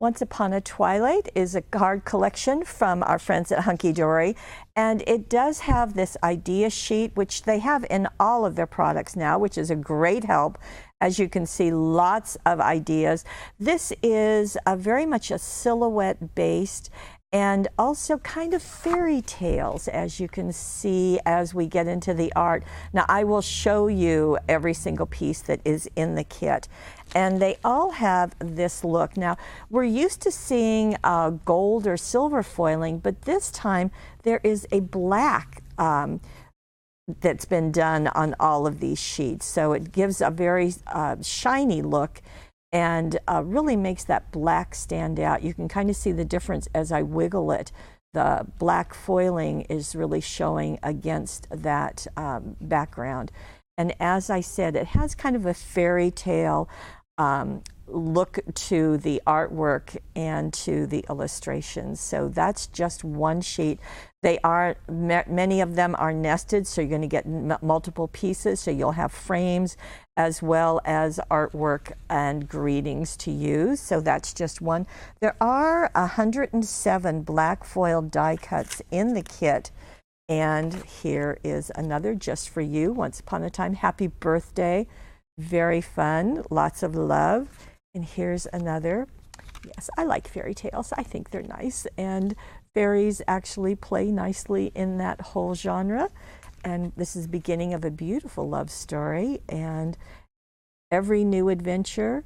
Once Upon a Twilight is a card collection from our friends at Hunky Dory, and it does have this idea sheet, which they have in all of their products now, which is a great help. As you can see, lots of ideas. This is very much a silhouette based and also kind of fairy tales, as you can see as we get into the art. Now, I will show you every single piece that is in the kit, and they all have this look. Now, we're used to seeing gold or silver foiling, but this time there is a black that's been done on all of these sheets, so it gives a very shiny look and really makes that black stand out. You can kind of see the difference as I wiggle it. The black foiling is really showing against that background. And as I said, it has kind of a fairy tale look to the artwork and to the illustrations. So that's just one sheet. They are, many of them are nested, so you're going to get multiple pieces, so you'll have frames as well as artwork and greetings to use. So that's just one. There are 107 black foil die cuts in the kit. And here is another just for you. Once Upon a Time, happy birthday. Very fun, lots of love. And here's another. Yes, I like fairy tales. I think they're nice. And fairies actually play nicely in that whole genre. And this is the beginning of a beautiful love story. And every new adventure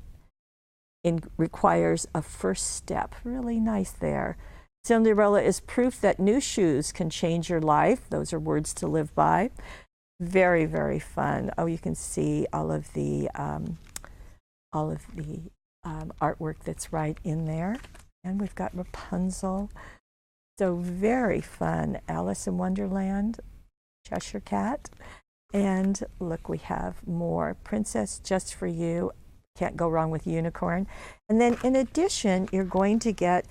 requires a first step. Really nice there. Cinderella is proof that new shoes can change your life. Those are words to live by. Very, very fun. Oh, you can see all of the artwork that's right in there. And we've got Rapunzel. So very fun. Alice in Wonderland, Cheshire Cat. And look, we have more. Princess Just for You. Can't go wrong with Unicorn. And then in addition, you're going to get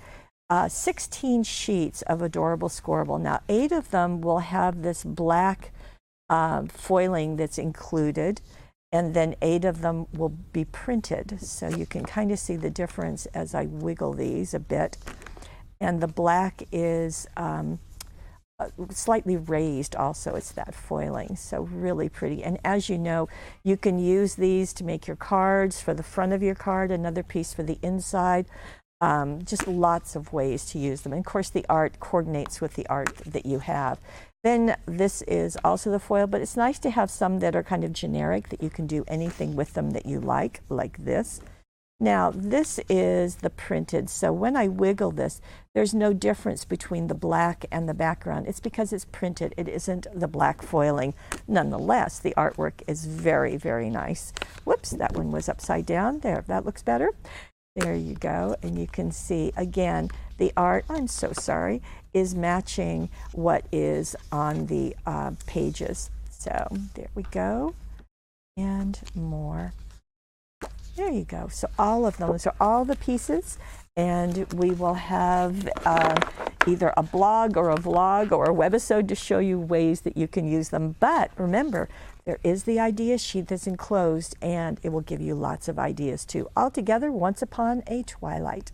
16 sheets of Adorable Scoreable. Now, 8 of them will have this black foiling that's included, and then 8 of them will be printed. So you can kind of see the difference as I wiggle these a bit. And the black is slightly raised also. It's that foiling, so really pretty. And as you know, you can use these to make your cards for the front of your card, another piece for the inside. Just lots of ways to use them. And of course, the art coordinates with the art that you have. Then this is also the foil, but it's nice to have some that are kind of generic, that you can do anything with them that you like this. Now, this is the printed. So when I wiggle this, there's no difference between the black and the background. It's because it's printed. It isn't the black foiling. Nonetheless, the artwork is very, very nice. Whoops, that one was upside down. There, that looks better. There you go, and you can see, again, the art, I'm so sorry, is matching what is on the pages. So there we go, and more. There you go. So all of them, those are all the pieces, and we will have either a blog or a vlog or a webisode to show you ways that you can use them. But remember, there is the idea sheet that's enclosed, and it will give you lots of ideas too. Altogether, Once Upon a Twilight.